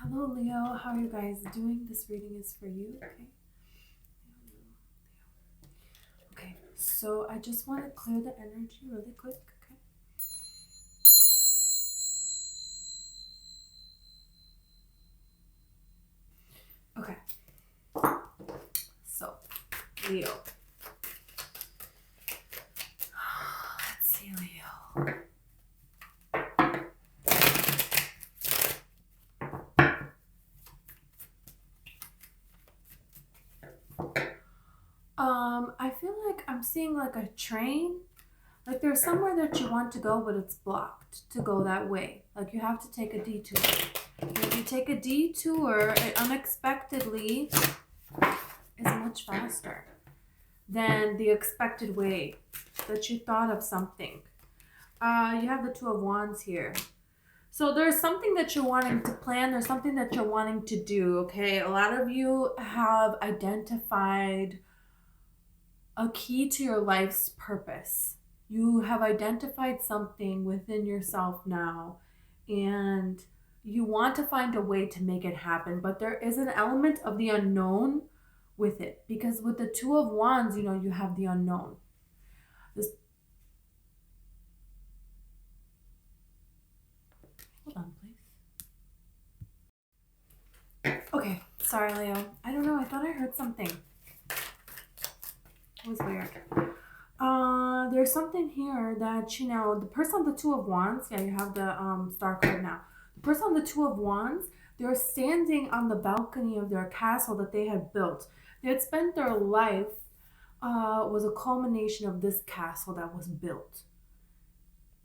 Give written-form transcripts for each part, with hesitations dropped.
Hello, Leo. How are you guys doing? This reading is for you, okay? Okay, so I just want to clear the energy really quick, okay? Okay, so Leo. Let's see, Leo. I feel like I'm seeing like a train. Like there's somewhere that you want to go, but it's blocked to go that way. Like you have to take a detour. And if you take a detour, it unexpectedly is much faster than the expected way that you thought of something. You have the Two of Wands here. So there's something that you're wanting to plan. There's something that you're wanting to do, okay? A lot of you have identified a key to your life's purpose. You have identified something within yourself now, and you want to find a way to make it happen, but there is an element of the unknown with it, because with the Two of Wands, you have the unknown. Hold on, please. Okay, sorry, Leo. I don't know. I thought I heard something. It was weird. There's something here that, the person on the Two of Wands, yeah, you have the star card now. The person on the Two of Wands, they're standing on the balcony of their castle that they had built. They had spent their life, was a culmination of this castle that was built.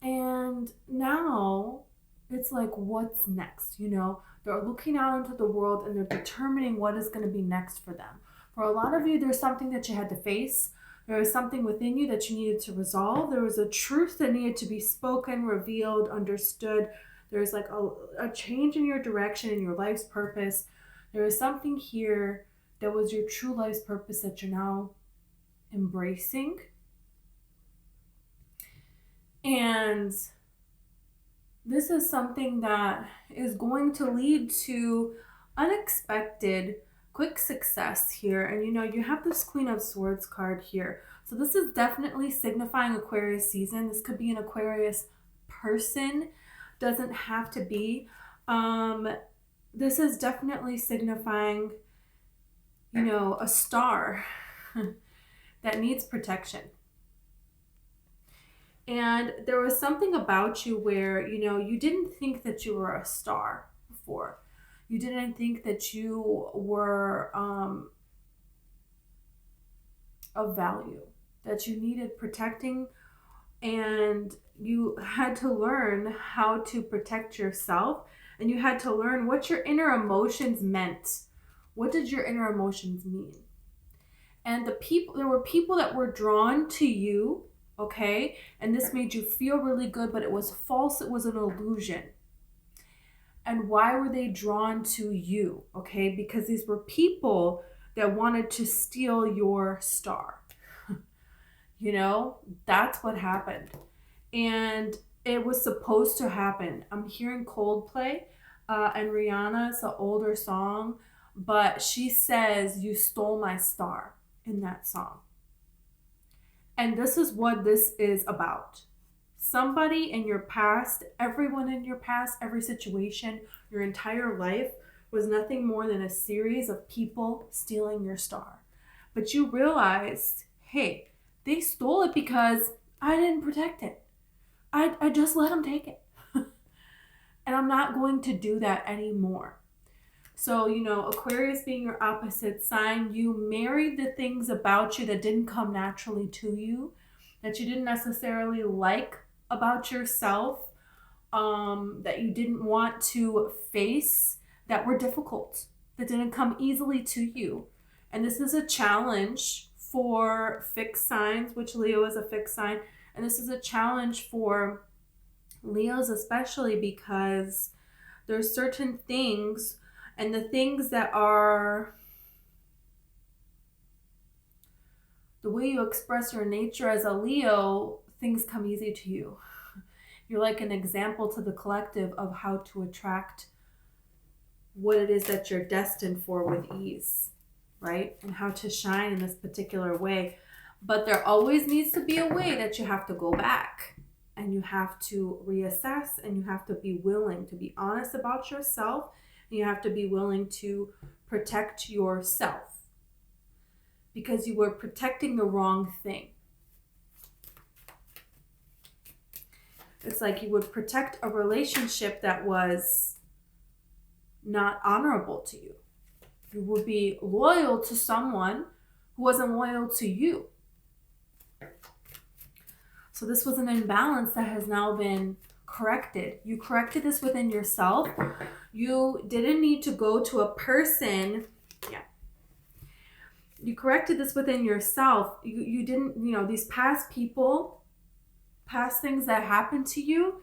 And now it's like, what's next? They're looking out into the world and they're determining what is going to be next for them. For a lot of you, there's something that you had to face. There was something within you that you needed to resolve. There was a truth that needed to be spoken, revealed, understood. There's like a change in your direction, in your life's purpose. There is something here that was your true life's purpose that you're now embracing. And this is something that is going to lead to unexpected quick success here. And you have this Queen of Swords card here. So this is definitely signifying Aquarius season. This could be an Aquarius person. Doesn't have to be. This is definitely signifying, a star that needs protection. And there was something about you where, you didn't think that you were a star before. You didn't think that you were of value, that you needed protecting, and you had to learn how to protect yourself, and you had to learn what your inner emotions meant. What did your inner emotions mean? And there were people that were drawn to you, okay? And this made you feel really good, but it was false. It was an illusion. And why were they drawn to you? Okay, because these were people that wanted to steal your star. That's what happened. And it was supposed to happen. I'm hearing Coldplay and Rihanna. It's an older song, but she says, "You stole my star" in that song. And this is what this is about. Somebody in your past, everyone in your past, every situation, your entire life was nothing more than a series of people stealing your star. But you realized, hey, they stole it because I didn't protect it. I just let them take it. And I'm not going to do that anymore. So, Aquarius being your opposite sign, you married the things about you that didn't come naturally to you, that you didn't necessarily like about yourself, that you didn't want to face, that were difficult, that didn't come easily to you. And this is a challenge for fixed signs, which Leo is a fixed sign. And this is a challenge for Leos especially, because there's certain things, and the things that are the way you express your nature as a Leo, things come easy to you. You're like an example to the collective of how to attract what it is that you're destined for with ease, right? And how to shine in this particular way. But there always needs to be a way that you have to go back and you have to reassess, and you have to be willing to be honest about yourself, and you have to be willing to protect yourself because you were protecting the wrong thing. It's like you would protect a relationship that was not honorable to you. You would be loyal to someone who wasn't loyal to you. So this was an imbalance that has now been corrected. You corrected this within yourself. You didn't need to go to a person. Yeah. You corrected this within yourself. You didn't, these past people, past things that happened to you,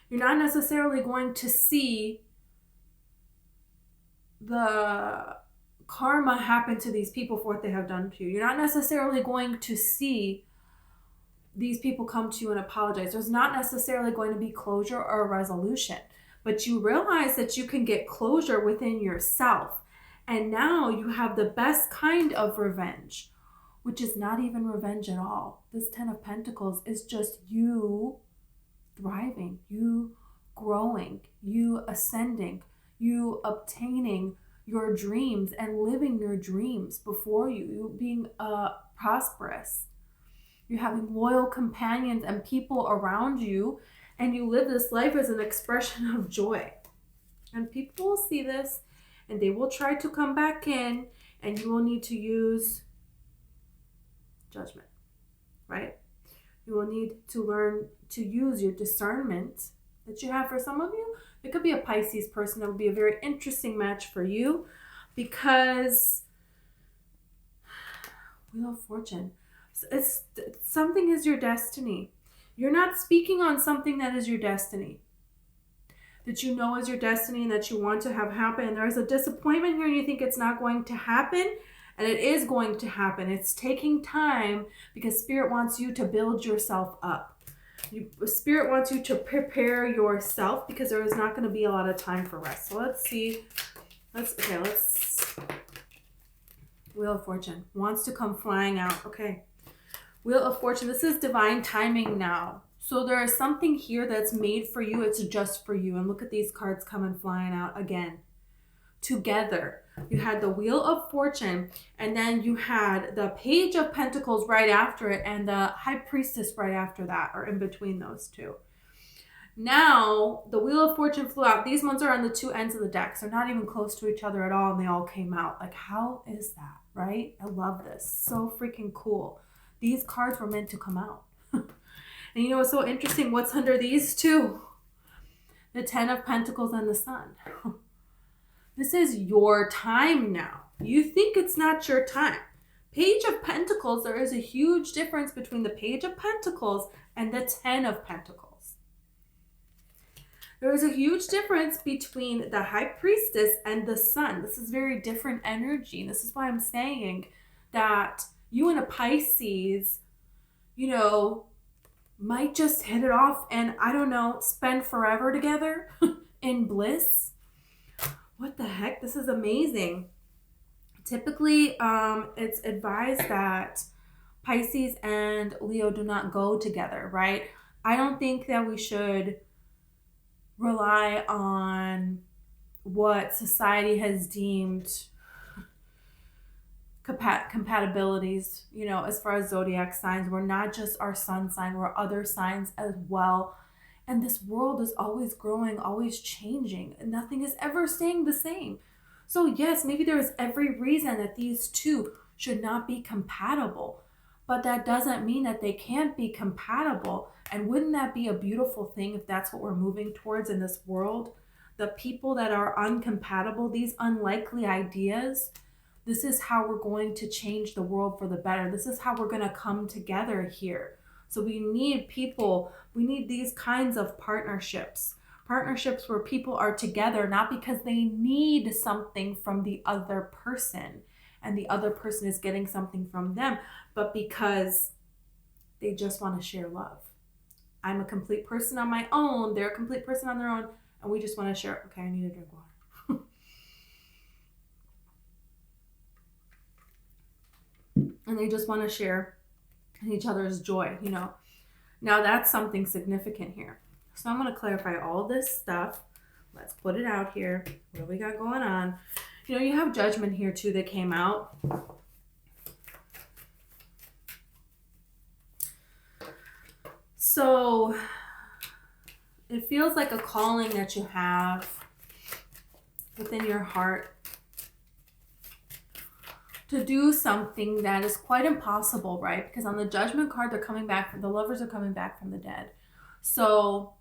you're not necessarily going to see the karma happen to these people for what they have done to you. You're not necessarily going to see these people come to you and apologize. There's not necessarily going to be closure or a resolution, but you realize that you can get closure within yourself. And now you have the best kind of revenge, which is not even revenge at all. This 10 of Pentacles is just you thriving, you growing, you ascending, you obtaining your dreams and living your dreams before you, you being prosperous. You're having loyal companions and people around you, and you live this life as an expression of joy. And people will see this, and they will try to come back in, and you will need to use judgment, right? You will need to learn to use your discernment that you have. For some of you, it could be a Pisces person that would be a very interesting match for you, because Wheel of Fortune. It's something is your destiny. You're not speaking on something that is your destiny, that you know is your destiny and that you want to have happen. And there's a disappointment here and you think it's not going to happen, and it is going to happen. It's taking time because Spirit wants you to build yourself up. Spirit wants you to prepare yourself because there is not going to be a lot of time for rest. So let's see. Wheel of Fortune wants to come flying out. Okay. Wheel of Fortune, this is divine timing now. So there is something here that's made for you. It's just for you. And look at these cards coming flying out again. Together. You had the Wheel of Fortune, and then you had the Page of Pentacles right after it, and the High Priestess right after that, or in between those two. Now, the Wheel of Fortune flew out. These ones are on the two ends of the deck. So they're not even close to each other at all, and they all came out. Like, how is that, right? I love this. So freaking cool. These cards were meant to come out. And you know what's so interesting? What's under these two? The 10 of Pentacles and the Sun. This is your time now. You think it's not your time. Page of Pentacles, there is a huge difference between the Page of Pentacles and the 10 of Pentacles. There is a huge difference between the High Priestess and the Sun. This is very different energy. This is why I'm saying that you and a Pisces, might just hit it off and, I don't know, spend forever together in bliss. What the heck? This is amazing. Typically, it's advised that Pisces and Leo do not go together, right? I don't think that we should rely on what society has deemed compatibilities, as far as zodiac signs. We're not just our sun sign, we're other signs as well. And this world is always growing, always changing, and nothing is ever staying the same. So yes, maybe there is every reason that these two should not be compatible, but that doesn't mean that they can't be compatible. And wouldn't that be a beautiful thing if that's what we're moving towards in this world? The people that are uncompatible, these unlikely ideas, this is how we're going to change the world for the better. This is how we're going to come together here. So we need people, we need these kinds of partnerships. Partnerships where people are together, not because they need something from the other person and the other person is getting something from them, but because they just want to share love. I'm a complete person on my own, they're a complete person on their own, and we just want to share. Okay, I need to drink water. they just want to share in each other's joy, you know. Now that's something significant here. So I'm going to clarify all this stuff. Let's put it out here. What do we got going on? You know, you have Judgment here too that came out. So it feels like a calling that you have within your heart to do something that is quite impossible, right? Because on the Judgment card, they're coming back, the lovers are coming back from the dead. So,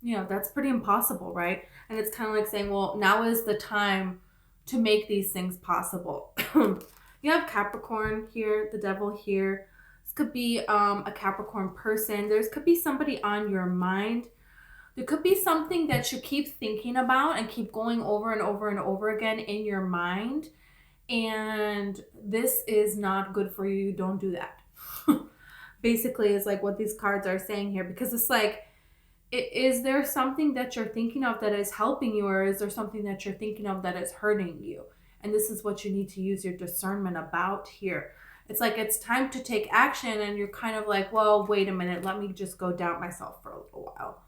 you know, that's pretty impossible, right? And it's kind of like saying, well, now is the time to make these things possible. You have Capricorn here, the Devil here. This could be a Capricorn person. There could be somebody on your mind. There could be something that you keep thinking about and keep going over and over and over again in your mind. And this is not good for you. Don't do that. Basically, is like what these cards are saying here. Because it's like, is there something that you're thinking of that is helping you, or is there something that you're thinking of that is hurting you? And this is what you need to use your discernment about here. It's like it's time to take action, and you're kind of like, well, wait a minute, let me just go doubt myself for a little while,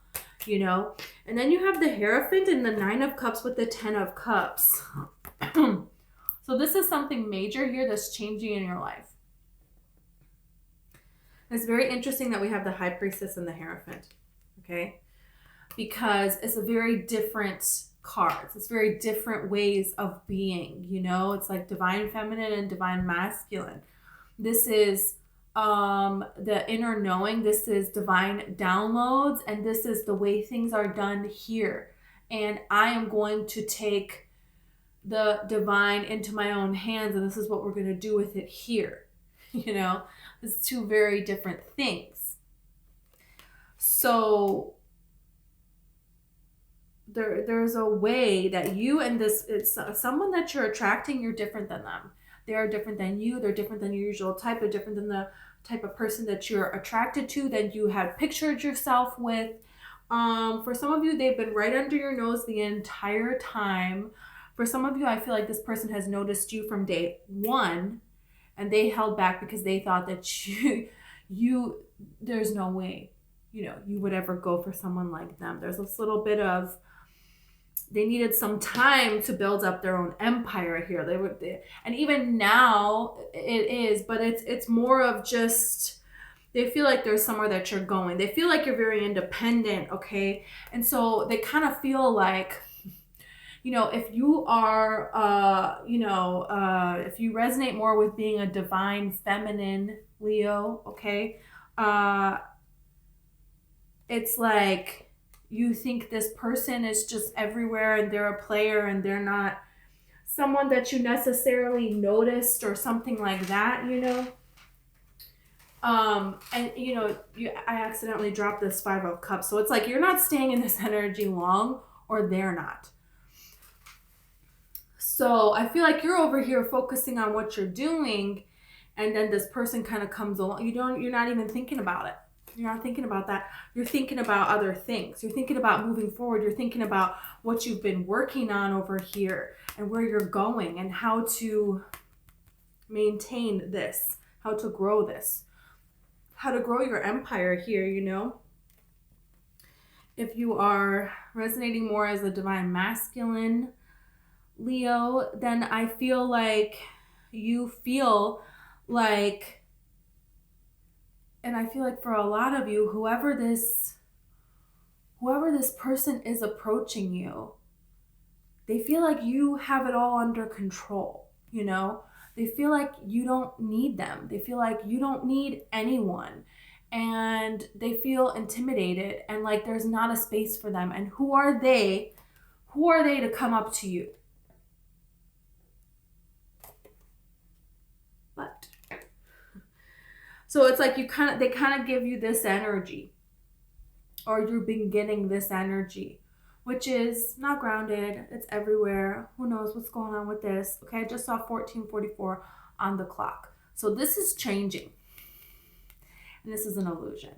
you know? And then you have the Hierophant and the 9 of Cups with the 10 of Cups. So this is something major here that's changing in your life. It's very interesting that we have the High Priestess and the Hierophant, okay? Because it's a very different cards. It's very different ways of being, you know? It's like Divine Feminine and Divine Masculine. This is the inner knowing. This is divine downloads, and this is the way things are done here. And I am going to take the divine into my own hands, and this is what we're going to do with it here. You know, it's two very different things. So there's a way that you and this, it's someone that you're attracting, you're different than them. They are different than you. They're different than your usual type. They're different than the type of person that you're attracted to, that you have pictured yourself with. For some of you, they've been right under your nose the entire time. For some of you, I feel like this person has noticed you from day one, and they held back because they thought that you there's no way, you know, you would ever go for someone like them. There's this little bit of, they needed some time to build up their own empire here. And even now it is, but it's more of just, they feel like there's somewhere that you're going. They feel like you're very independent, okay? And so they kind of feel like, you know, if you are, if you resonate more with being a divine feminine Leo, okay, it's like you think this person is just everywhere and they're a player and they're not someone that you necessarily noticed or something like that, you know. And you know, I accidentally dropped this 5 of Cups, so it's like you're not staying in this energy long, or they're not. So I feel like you're over here focusing on what you're doing, and then this person kind of comes along. You're not even thinking about it. You're not thinking about that. You're thinking about other things. You're thinking about moving forward. You're thinking about what you've been working on over here and where you're going and how to maintain this, how to grow this, how to grow your empire here, you know. If you are resonating more as a divine masculine Leo, then I feel like you feel like, and I feel like for a lot of you, whoever this person is approaching you, they feel like you have it all under control, you know? They feel like you don't need them. They feel like you don't need anyone. And they feel intimidated and like there's not a space for them. And who are they to come up to you? But so it's like they kind of give you this energy, or you've been getting this energy, which is not grounded. It's everywhere. Who knows what's going on with this? Okay, I just saw 1444 on the clock. So this is changing. And this is an illusion.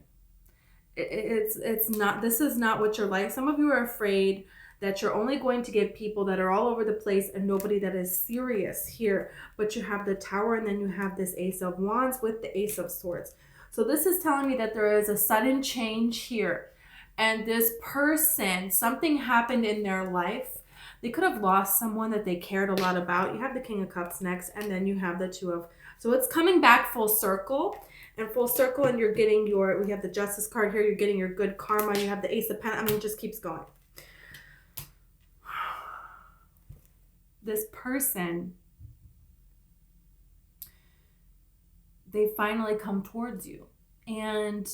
It's not, this is not what you're like. Some of you are afraid that you're only going to get people that are all over the place and nobody that is serious here. But you have the Tower, and then you have this Ace of Wands with the Ace of Swords. So this is telling me that there is a sudden change here. And this person, something happened in their life. They could have lost someone that they cared a lot about. You have the King of Cups next, and then you have the Two of... So it's coming back full circle. And full circle, and you're getting your... We have the Justice card here. You're getting your good karma. You have the Ace of Pentacles. I mean, it just keeps going. This person, they finally come towards you. And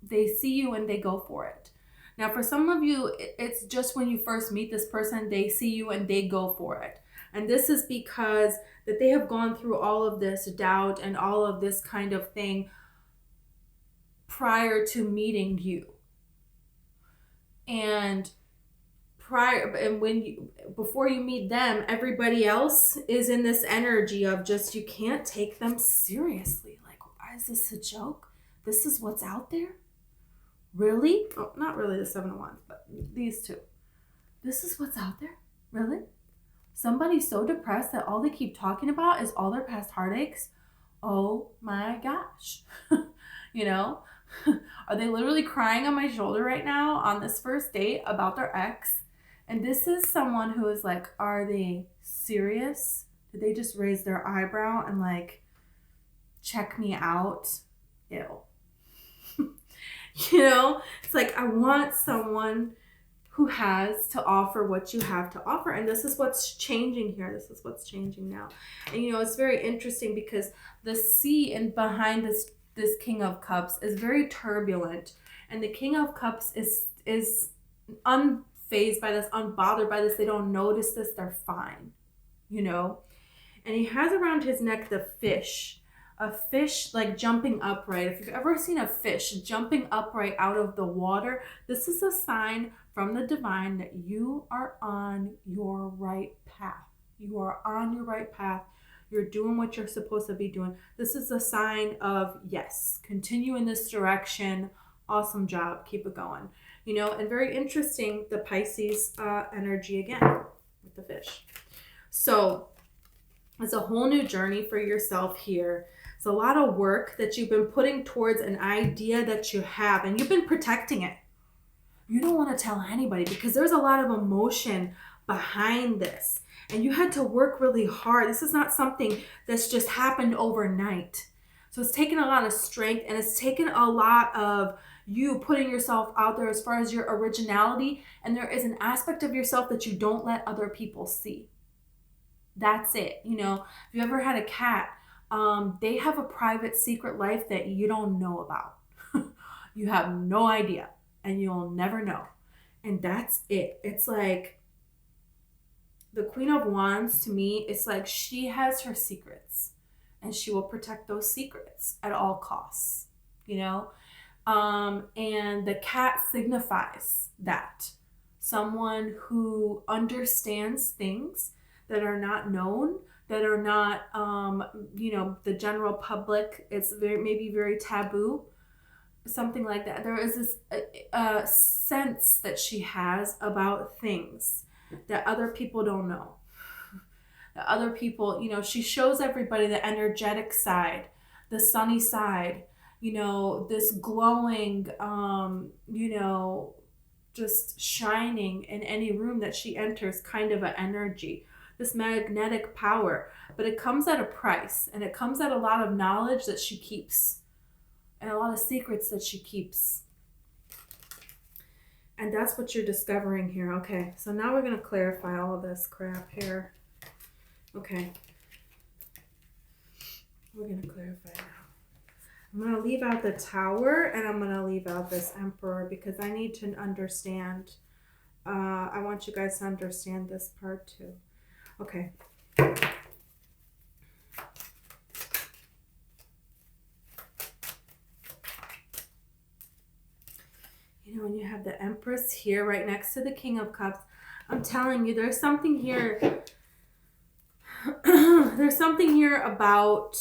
they see you and they go for it. Now, for some of you, it's just when you first meet this person, they see you and they go for it. And this is because that they have gone through all of this doubt and all of this kind of thing prior to meeting you. And before you meet them, everybody else is in this energy of just, you can't take them seriously. Like, why is this a joke? This is what's out there? Really? Oh, not really the Seven of Wands, but these two. This is what's out there? Really? Somebody's so depressed that all they keep talking about is all their past heartaches? Oh my gosh. You know? Are they literally crying on my shoulder right now on this first date about their ex? And this is someone who is like, are they serious? Did they just raise their eyebrow and like, check me out? Ew. You know, it's like, I want someone who has to offer what you have to offer. And this is what's changing here. This is what's changing now. And, you know, it's very interesting because the sea and behind this King of Cups is very turbulent. And the King of Cups is unfazed by this, unbothered by this. They don't notice this. They're fine, you know. And he has around his neck the fish. A fish like jumping upright. If you've ever seen a fish jumping upright out of the water, this is a sign from the divine that you are on your right path. You are on your right path. You're doing what you're supposed to be doing. This is a sign of, yes, continue in this direction. Awesome job. Keep it going. You know, and very interesting, the Pisces energy again with the fish. So it's a whole new journey for yourself here. It's a lot of work that you've been putting towards an idea that you have, and you've been protecting it. You don't want to tell anybody because there's a lot of emotion behind this, and you had to work really hard. This is not something that's just happened overnight. So it's taken a lot of strength, and it's taken a lot of you putting yourself out there as far as your originality, and there is an aspect of yourself that you don't let other people see. That's it. You know, if you ever had a cat, they have a private secret life that you don't know about. You have no idea, and you'll never know. And that's it. It's like the Queen of Wands, to me, it's like she has her secrets, and she will protect those secrets at all costs, you know? And the cat signifies that. Someone who understands things that are not known, that are not, you know, the general public. It's maybe very taboo, something like that. There is this sense that she has about things that other people don't know. That other people, you know, she shows everybody the energetic side, the sunny side, you know, this glowing, you know, just shining in any room that she enters kind of an energy. This magnetic power, but it comes at a price, and it comes at a lot of knowledge that she keeps and a lot of secrets that she keeps. And that's what you're discovering here. Okay, so now we're going to clarify all of this crap here. Okay, we're going to clarify now. I'm going to leave out the Tower, and I'm going to leave out this Emperor because I need to understand. I want you guys to understand this part too. Okay. You know, when you have the Empress here right next to the King of Cups, I'm telling you, there's something here. There's something here about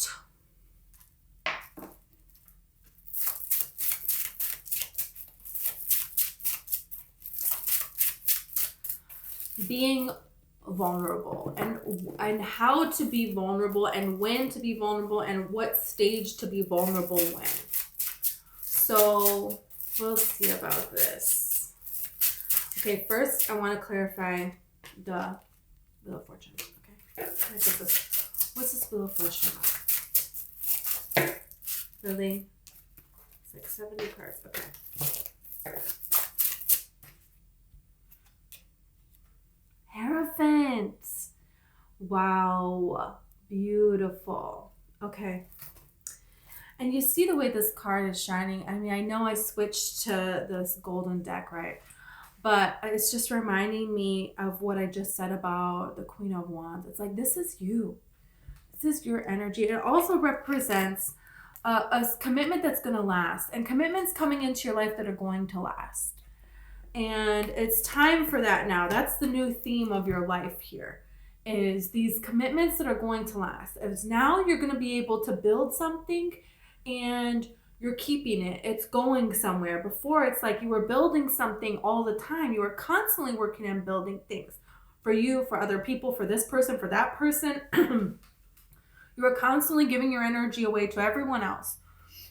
being vulnerable and how to be vulnerable and when to be vulnerable and what stage to be vulnerable when. So we'll see about this. Okay, first I want to clarify the Wheel of Fortune. Okay, what's this Wheel of Fortune about? Really? It's like 70 cards. Okay. Hierophant. Wow. Beautiful. Okay. And you see the way this card is shining. I mean, I know I switched to this golden deck, right? But it's just reminding me of what I just said about the Queen of Wands. It's like, this is you. This is your energy. It also represents a commitment that's going to last. And commitments coming into your life that are going to last. And it's time for that now. That's the new theme of your life here, is these commitments that are going to last. As now you're going to be able to build something and you're keeping it. It's going somewhere. Before, it's like you were building something all the time. You were constantly working on building things for you, for other people, for this person, for that person. You were constantly giving your energy away to everyone else.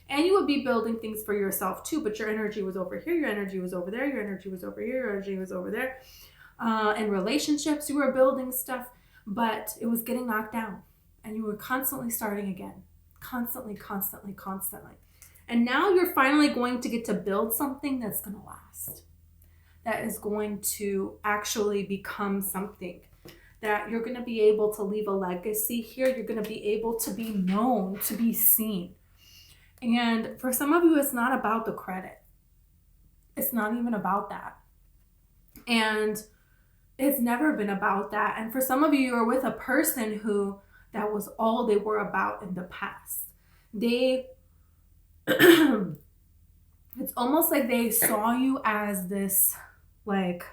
And you would be building things for yourself too, but your energy was over here, your energy was over there, your energy was over here, your energy was over there. In relationships, you were building stuff, but it was getting knocked down. And you were constantly starting again. Constantly. And now you're finally going to get to build something that's going to last. That is going to actually become something. That you're going to be able to leave a legacy here. You're going to be able to be known, to be seen. And for some of you, it's not about the credit. It's not even about that. And it's never been about that. And for some of you, you're with a person who that was all they were about in the past. It's almost like they saw you as this like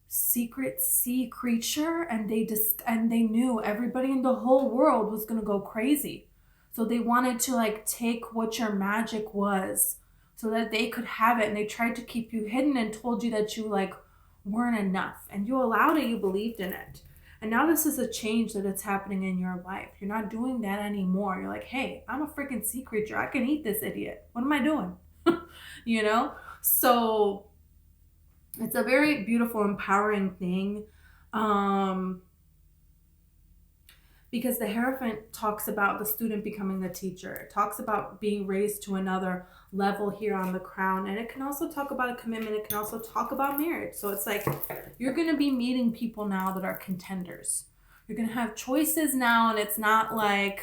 secret sea creature, and they knew everybody in the whole world was going to go crazy. So they wanted to like take what your magic was so that they could have it. And they tried to keep you hidden and told you that you like weren't enough. And you allowed it, you believed in it. And now this is a change that it's happening in your life. You're not doing that anymore. You're like, hey, I'm a freaking sea creature. I can eat this idiot. What am I doing? You know? So it's a very beautiful, empowering thing. Because the Hierophant talks about the student becoming the teacher. It talks about being raised to another level here on the crown. And it can also talk about a commitment. It can also talk about marriage. So it's like you're going to be meeting people now that are contenders. You're going to have choices now, and it's not like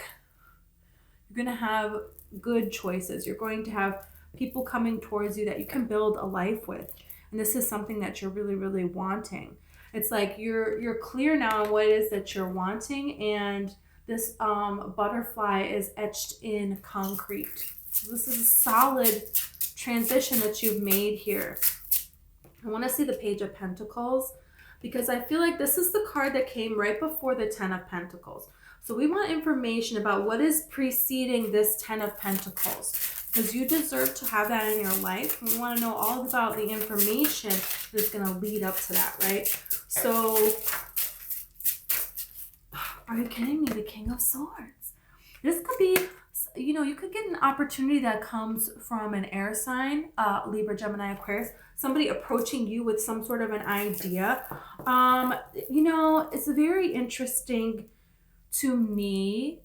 you're going to have good choices. You're going to have people coming towards you that you can build a life with. And this is something that you're really, really wanting. It's like you're clear now on what it is that you're wanting, and this butterfly is etched in concrete. So this is a solid transition that you've made here. I want to see the Page of Pentacles, because I feel like this is the card that came right before the Ten of Pentacles. So we want information about what is preceding this Ten of Pentacles, because you deserve to have that in your life. We want to know all about the information that's going to lead up to that, right? So, are you kidding me? The King of Swords. This could be, you know, you could get an opportunity that comes from an air sign, Libra, Gemini, Aquarius, somebody approaching you with some sort of an idea. You know, it's very interesting to me.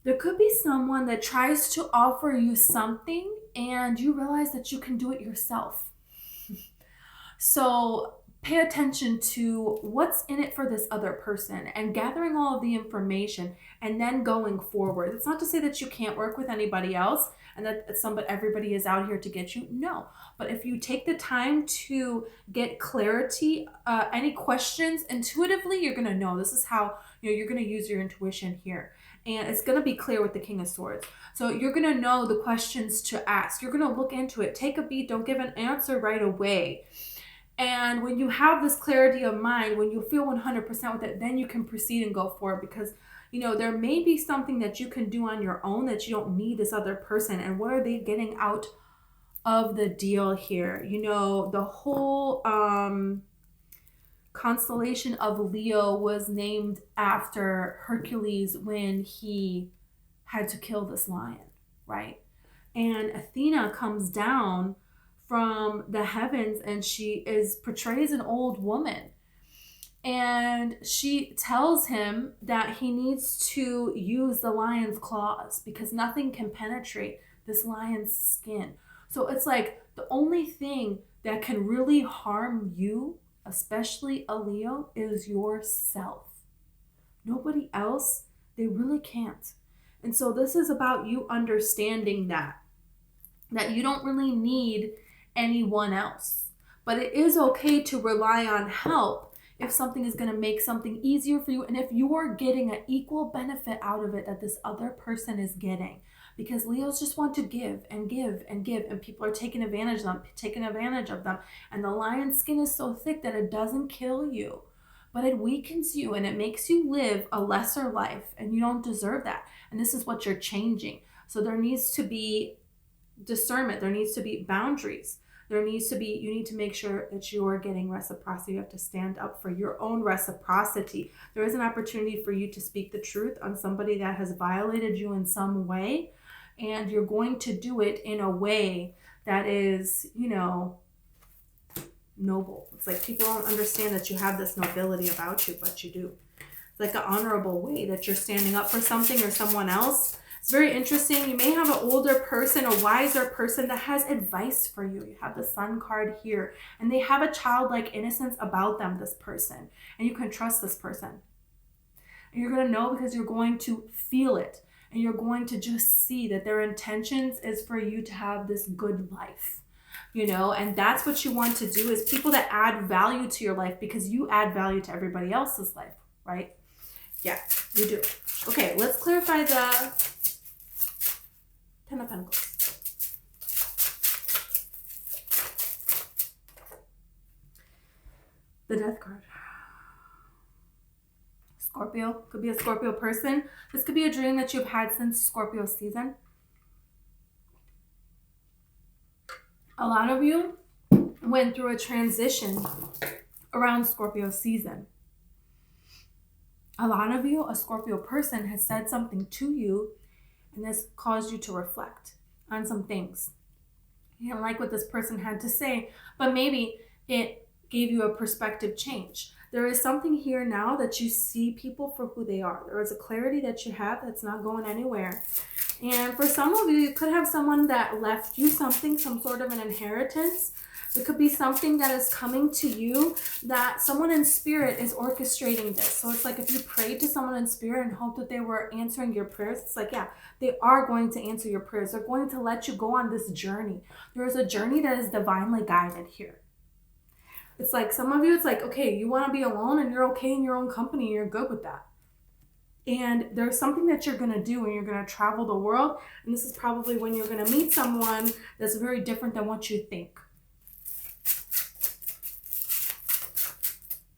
There could be someone that tries to offer you something and you realize that you can do it yourself. So pay attention to what's in it for this other person and gathering all of the information and then going forward. It's not to say that you can't work with anybody else and that everybody is out here to get you. No, but if you take the time to get clarity, any questions intuitively, you're going to know. This is how, you know, you're going to use your intuition here. And it's going to be clear with the King of Swords. So you're going to know the questions to ask. You're going to look into it. Take a beat. Don't give an answer right away. And when you have this clarity of mind, when you feel 100% with it, then you can proceed and go forward. Because, you know, there may be something that you can do on your own that you don't need this other person. And what are they getting out of the deal here. You know, the whole constellation of Leo was named after Hercules when he had to kill this lion, right? And Athena comes down from the heavens, and she portrays an old woman. And she tells him that he needs to use the lion's claws because nothing can penetrate this lion's skin. So it's like the only thing that can really harm you, especially a Leo, is yourself. Nobody else, they really can't. And so this is about you understanding that you don't really need anyone else. But it is okay to rely on help if something is going to make something easier for you, and if you are getting an equal benefit out of it that this other person is getting. Because Leos just want to give and give and give, and people are taking advantage of them. And the lion's skin is so thick that it doesn't kill you, but it weakens you and it makes you live a lesser life, and you don't deserve that. And this is what you're changing. So there needs to be discernment. There needs to be boundaries. You need to make sure that you are getting reciprocity. You have to stand up for your own reciprocity. There is an opportunity for you to speak the truth on somebody that has violated you in some way. And you're going to do it in a way that is, you know, noble. It's like people don't understand that you have this nobility about you, but you do. It's like an honorable way that you're standing up for something or someone else. It's very interesting. You may have an older person, a wiser person that has advice for you. You have the Sun card here, and they have a childlike innocence about them, this person, and you can trust this person. And you're going to know because you're going to feel it, and you're going to just see that their intentions is for you to have this good life, you know, and that's what you want to do, is people that add value to your life, because you add value to everybody else's life, right? Yeah, you do. Okay, let's clarify the Ten of Pentacles. The Death card. Scorpio. Could be a Scorpio person. This could be a dream that you've had since Scorpio season. A lot of you went through a transition around Scorpio season. A lot of you, a Scorpio person, has said something to you, and this caused you to reflect on some things. You didn't like what this person had to say, but maybe it gave you a perspective change. There is something here now that you see people for who they are. There is a clarity that you have that's not going anywhere. And for some of you, you could have someone that left you something, some sort of an inheritance. It could be something that is coming to you that someone in spirit is orchestrating this. So it's like if you prayed to someone in spirit and hoped that they were answering your prayers, it's like, yeah, they are going to answer your prayers. They're going to let you go on this journey. There is a journey that is divinely guided here. It's like some of you, it's like, okay, you want to be alone and you're okay in your own company and you're good with that. And there's something that you're going to do and you're going to travel the world. And this is probably when you're going to meet someone that's very different than what you think.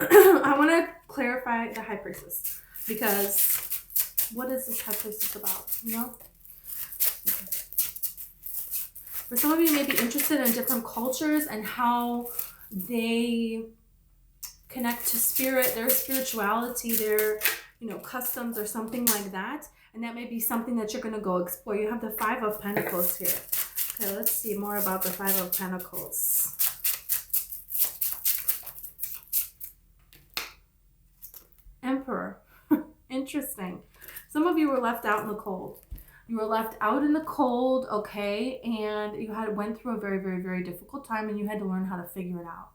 I want to clarify the High Priestess, because what is this High Priestess about, you know? Okay. For some of you, you may be interested in different cultures and how they connect to spirit, their spirituality, their, you know, customs or something like that. And that may be something that you're going to go explore. You have the Five of Pentacles here. Okay, let's see more about the Five of Pentacles. Emperor. Interesting. Some of you were left out in the cold. You were left out in the cold, okay, and you went through a very, very, very difficult time, and you had to learn how to figure it out.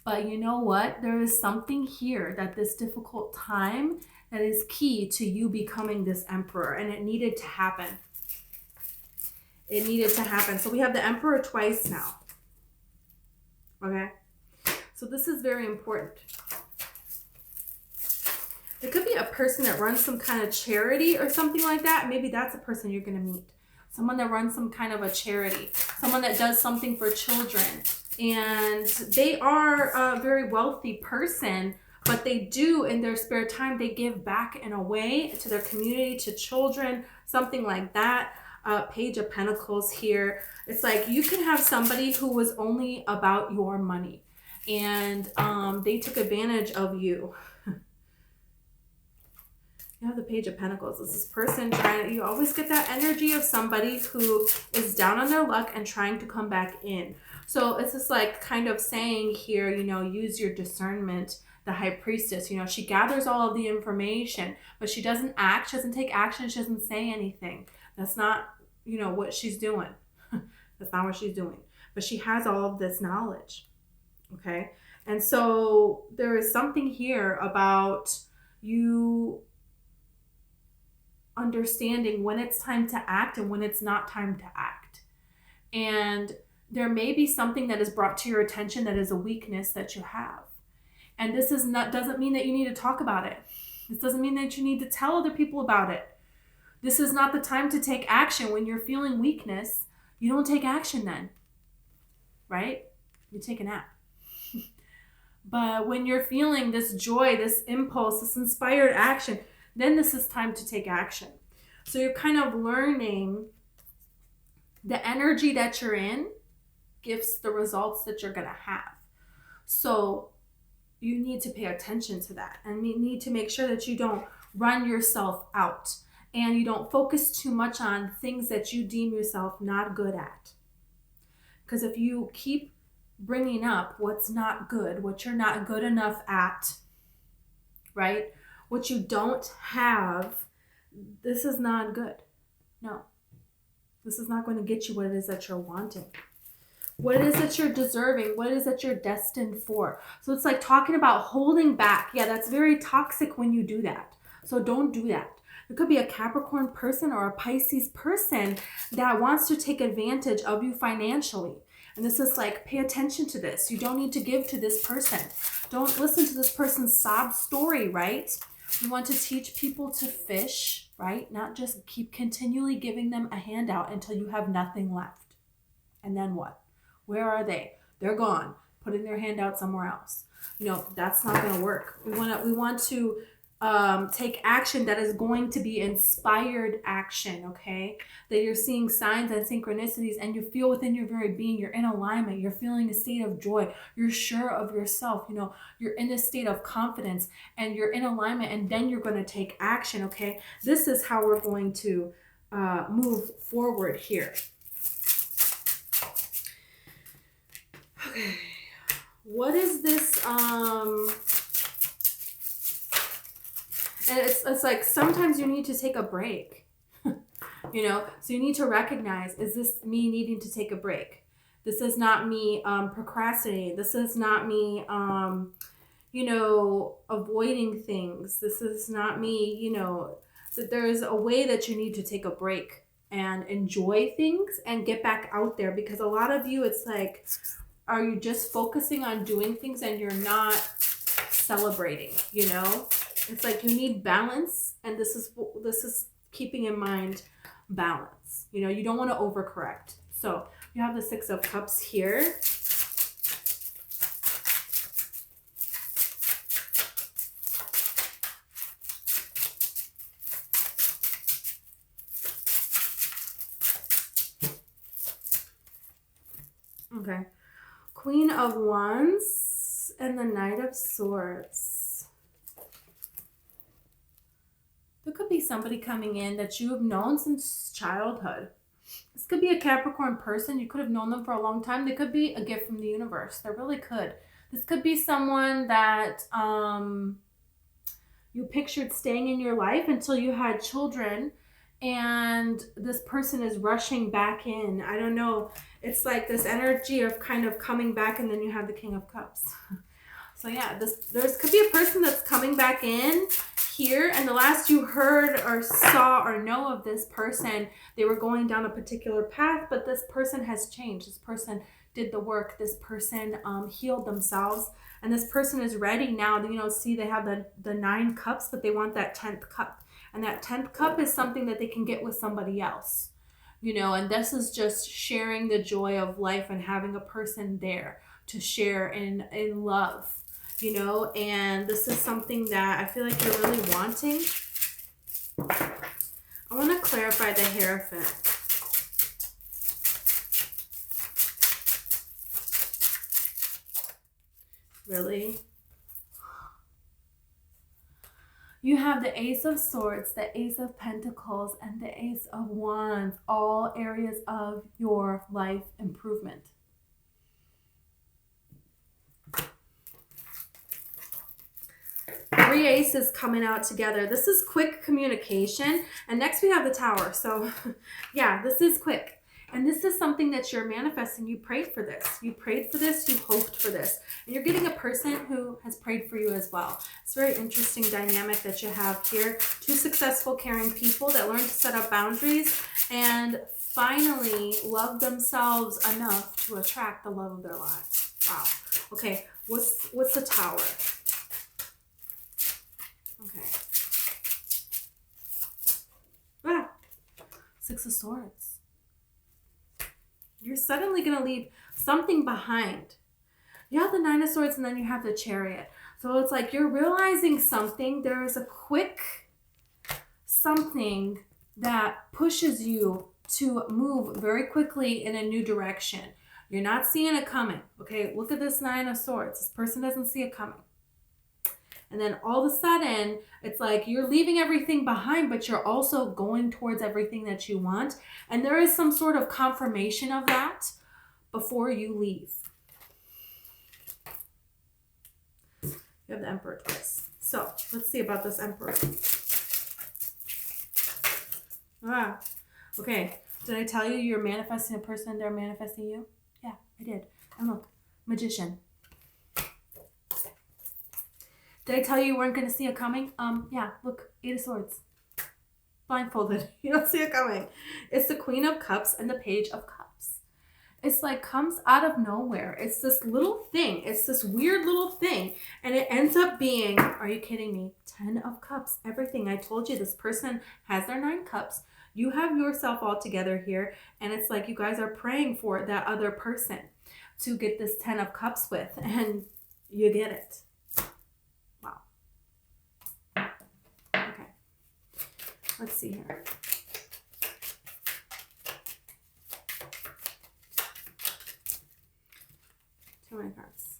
But you know what? There is something here that this difficult time that is key to you becoming this emperor, and it needed to happen. It needed to happen. So we have the Emperor twice now. Okay? So this is very important. It could be a person that runs some kind of charity or something like that. Maybe that's a person you're going to meet. Someone that runs some kind of a charity. Someone that does something for children. And they are a very wealthy person, but they do in their spare time, they give back in a way to their community, to children, something like that. Page of Pentacles here. It's like you can have somebody who was only about your money, and they took advantage of you. You have the Page of Pentacles. This is person trying, you always get that energy of somebody who is down on their luck and trying to come back in. So it's just like kind of saying here, you know, use your discernment. The High Priestess, you know, she gathers all of the information, but she doesn't act. She doesn't take action. She doesn't say anything. That's not, you know, what she's doing. That's not what she's doing. But she has all of this knowledge. Okay. And so there is something here about you understanding when it's time to act and when it's not time to act. And there may be something that is brought to your attention that is a weakness that you have. And this is not, doesn't mean that you need to talk about it. This doesn't mean that you need to tell other people about it. This is not the time to take action. When you're feeling weakness, you don't take action then, right? You take a nap. But when you're feeling this joy, this impulse, this inspired action, then this is time to take action. So you're kind of learning the energy that you're in gives the results that you're going to have. So you need to pay attention to that, and you need to make sure that you don't run yourself out and you don't focus too much on things that you deem yourself not good at. Because if you keep bringing up what's not good, what you're not good enough at, right? What you don't have, this is not good. No, this is not going to get you what it is that you're wanting. What it is that you're deserving, what it is that you're destined for. So it's like talking about holding back. Yeah, that's very toxic when you do that. So don't do that. It could be a Capricorn person or a Pisces person that wants to take advantage of you financially. And this is like, pay attention to this. You don't need to give to this person. Don't listen to this person's sob story, right? You want to teach people to fish, right? Not just keep continually giving them a handout until you have nothing left. And then what? Where are they? They're gone, putting their hand out somewhere else. You know, that's not going to work. We want to take action that is going to be inspired action, okay? That you're seeing signs and synchronicities and you feel within your very being, you're in alignment, you're feeling a state of joy, you're sure of yourself, you know, you're in a state of confidence and you're in alignment, and then you're going to take action, okay? This is how we're going to move forward here. Okay, what is this, and it's like sometimes you need to take a break, you know, so you need to recognize, is this me needing to take a break? This is not me procrastinating. This is not me, you know, avoiding things. This is not me, you know, that there is a way that you need to take a break and enjoy things and get back out there, because a lot of you, it's like, are you just focusing on doing things and you're not celebrating, you know? It's like you need balance, and this is keeping in mind balance. You know, you don't want to overcorrect. So you have the Six of Cups here. Okay. Queen of Wands and the Knight of Swords. There could be somebody coming in that you have known since childhood. This could be a Capricorn person. You could have known them for a long time. They could be a gift from the universe. They really could. This could be someone that you pictured staying in your life until you had children, and this person is rushing back in. I don't know. It's like this energy of kind of coming back, and then you have the King of Cups. So yeah, there could be a person that's coming back in here, and the last you heard or saw or know of this person, they were going down a particular path, but this person has changed. This person did the work. This person healed themselves, and this person is ready now. You know, see, they have the 9 cups, but they want that 10th cup, and that 10th cup is something that they can get with somebody else. You know, and this is just sharing the joy of life and having a person there to share in love, you know, and this is something that I feel like you're really wanting. I want to clarify the Hierophant. Really? You have the Ace of Swords, the Ace of Pentacles, and the Ace of Wands, all areas of your life improvement. Three aces coming out together. This is quick communication. And next we have the Tower. So yeah, this is quick. And this is something that you're manifesting. You prayed for this. You prayed for this. You hoped for this. And you're getting a person who has prayed for you as well. It's a very interesting dynamic that you have here. Two successful, caring people that learn to set up boundaries and finally love themselves enough to attract the love of their lives. Wow. Okay, what's the Tower? Okay. Ah, Six of Swords. You're suddenly going to leave something behind. You have the Nine of Swords and then you have the Chariot. So it's like you're realizing something. There is a quick something that pushes you to move very quickly in a new direction. You're not seeing it coming. Okay, look at this Nine of Swords. This person doesn't see it coming. And then all of a sudden, it's like you're leaving everything behind, but you're also going towards everything that you want. And there is some sort of confirmation of that before you leave. You have the Emperor twice. So let's see about this Emperor. Ah, okay. Did I tell you you're manifesting a person and they're manifesting you? Yeah, I did. And look, Magician. Did I tell you weren't going to see it coming? Yeah, look, Eight of Swords. Blindfolded. You don't see it coming. It's the Queen of Cups and the Page of Cups. It's like comes out of nowhere. It's this little thing. It's this weird little thing. And it ends up being, are you kidding me? 10 of Cups. Everything. I told you this person has their 9 cups. You have yourself all together here. And it's like you guys are praying for that other person to get this 10 of Cups with. And you get it. Let's see here. Too many cards.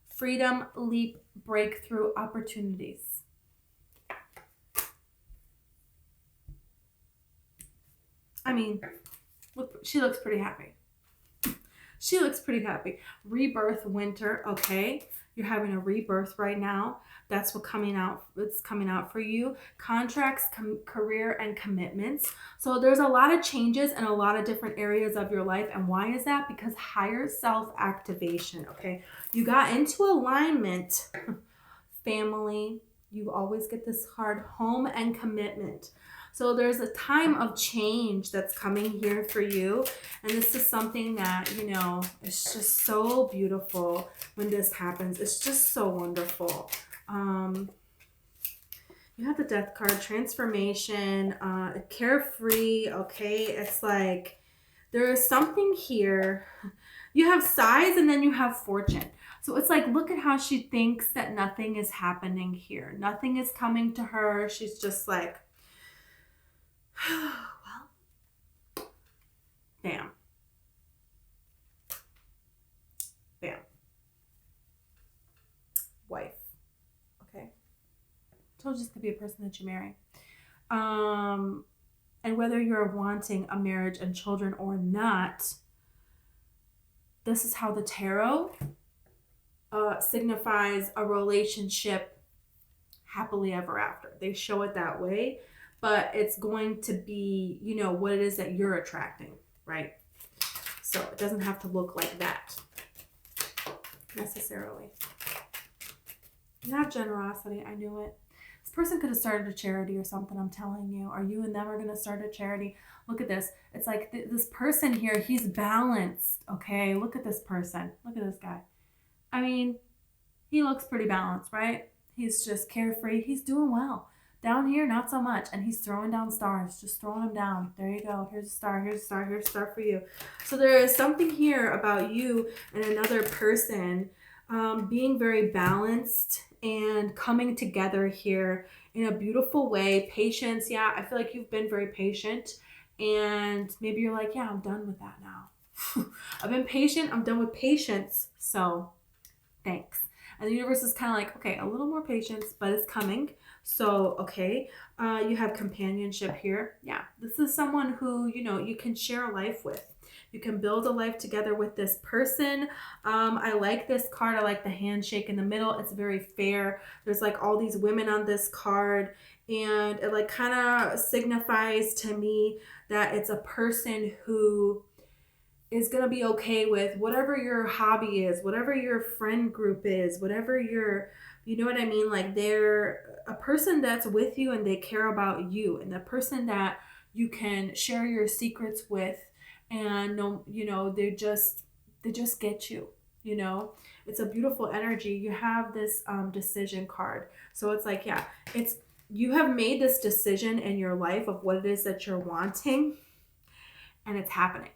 Freedom, leap, breakthrough, opportunities. I mean, look, she looks pretty happy. She looks pretty happy. Rebirth, winter. Okay. You're having a rebirth right now. That's what's coming out for you. Contracts, career, and commitments. So there's a lot of changes in a lot of different areas of your life. And why is that? Because higher self activation. Okay. You got into alignment. Family. You always get this card. Home and commitment. So there's a time of change that's coming here for you. And this is something that, you know, it's just so beautiful when this happens. It's just so wonderful. You have the Death card, transformation, carefree. Okay. It's like there is something here. You have size and then you have fortune. So it's like, look at how she thinks that nothing is happening here. Nothing is coming to her. She's just like, well, bam. Bam. Wife. Okay. Told you this could be a person that you marry. And whether you're wanting a marriage and children or not, this is how the tarot signifies a relationship happily ever after. They show it that way. But it's going to be, you know, what it is that you're attracting, right? So it doesn't have to look like that necessarily. You have generosity. I knew it. This person could have started a charity or something, I'm telling you. Are you and them are going to start a charity? Look at this. It's like this person here, he's balanced, okay? Look at this person. Look at this guy. I mean, he looks pretty balanced, right? He's just carefree. He's doing well. Down here, not so much. And he's throwing down stars, just throwing them down. There you go. Here's a star, here's a star, here's a star for you. So there is something here about you and another person being very balanced and coming together here in a beautiful way. Patience. Yeah, I feel like you've been very patient And maybe you're like, yeah, I'm done with that now. I've been patient. I'm done with patience. So thanks. And the universe is kind of like, okay, a little more patience, but it's coming. So, okay, you have companionship here. Yeah, this is someone who, you know, you can share a life with. You can build a life together with this person. I like this card. I like the handshake in the middle. It's very fair. There's like all these women on this card, and it like kind of signifies to me that it's a person who is going to be okay with whatever your hobby is, whatever your friend group is, whatever your, you know what I mean? Like they're a person that's with you and they care about you, and the person that you can share your secrets with, and no, you know, they just get you, you know. It's a beautiful energy. You have this decision card. So it's like, yeah, it's, you have made this decision in your life of what it is that you're wanting, and it's happening.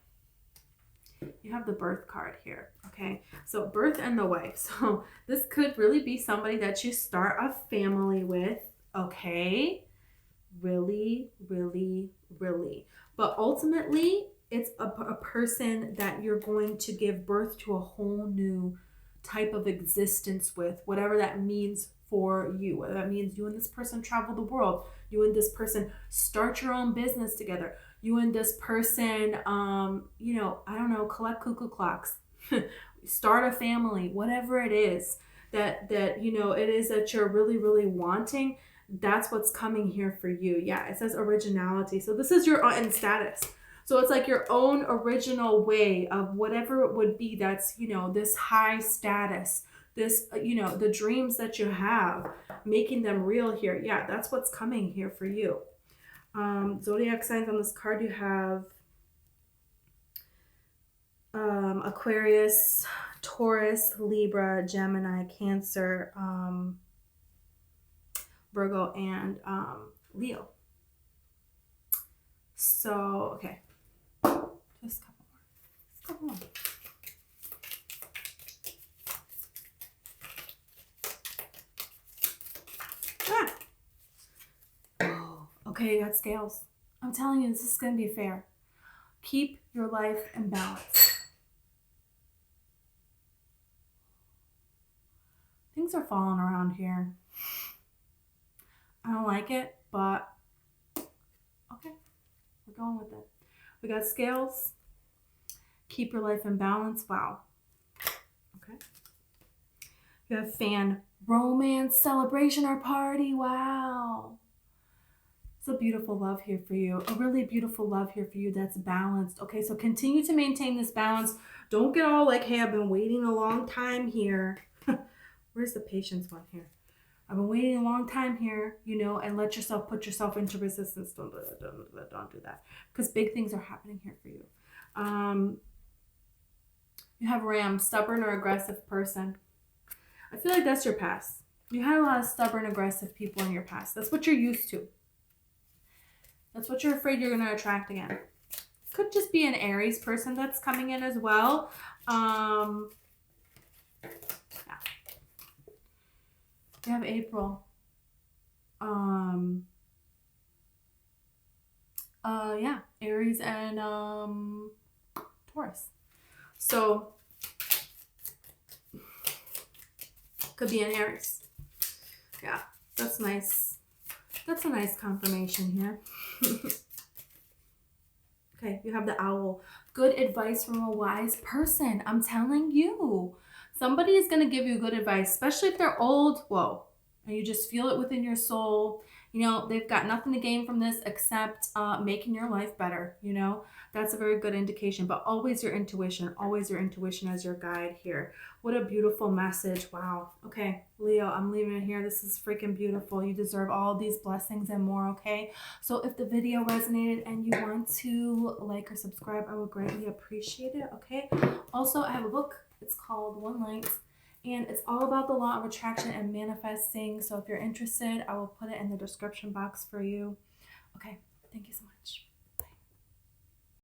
You have the birth card here. Okay, so birth and the wife. So this could really be somebody that you start a family with. Okay, really, really, really. But ultimately, it's a person that you're going to give birth to a whole new type of existence with, whatever that means for you. Whether that means you and this person travel the world, you and this person start your own business together, you and this person, you know, I don't know, collect cuckoo clocks, start a family, whatever it is that you know it is that you're really, really wanting. That's what's coming here for you. Yeah, it says originality. So this is your in status. So it's like your own original way of whatever it would be that's, you know, this high status, this, you know, the dreams that you have, making them real here. Yeah, that's what's coming here for you. Zodiac signs on this card, you have Aquarius, Taurus, Libra, Gemini, Cancer, Virgo, and Leo. So, okay. Just a couple more. Just a couple more. Ah. Oh, okay, you got scales. I'm telling you, this is going to be fair. Keep your life in balance. Things are falling around here. I don't like it, but okay, we're going with it. We got scales. Keep your life in balance. Wow. Okay. You have fan, romance, celebration, or party. Wow. It's a beautiful love here for you. A really beautiful love here for you that's balanced. Okay, so continue to maintain this balance. Don't get all like, hey, I've been waiting a long time here. Where's the patience one here? I've been waiting a long time here, you know, and let yourself put yourself into resistance. Don't do that. Don't do that. Because big things are happening here for you. You have Ram, stubborn or aggressive person. I feel like that's your past. You had a lot of stubborn, aggressive people in your past. That's what you're used to. That's what you're afraid you're going to attract again. Could just be an Aries person that's coming in as well. Yeah. You have April. Yeah, Aries and Taurus. So could be an Aries. Yeah, that's nice. That's a nice confirmation here. Okay, you have the owl. Good advice from a wise person. I'm telling you. Somebody is going to give you good advice, especially if they're old. Whoa. And you just feel it within your soul. You know, they've got nothing to gain from this except making your life better. You know, that's a very good indication. But always your intuition as your guide here. What a beautiful message. Wow. Okay, Leo, I'm leaving it here. This is freaking beautiful. You deserve all these blessings and more, okay? So if the video resonated and you want to like or subscribe, I would greatly appreciate it, okay? Also, I have a book. It's called One Light, and it's all about the law of attraction and manifesting. So if you're interested, I will put it in the description box for you. Okay, thank you so much.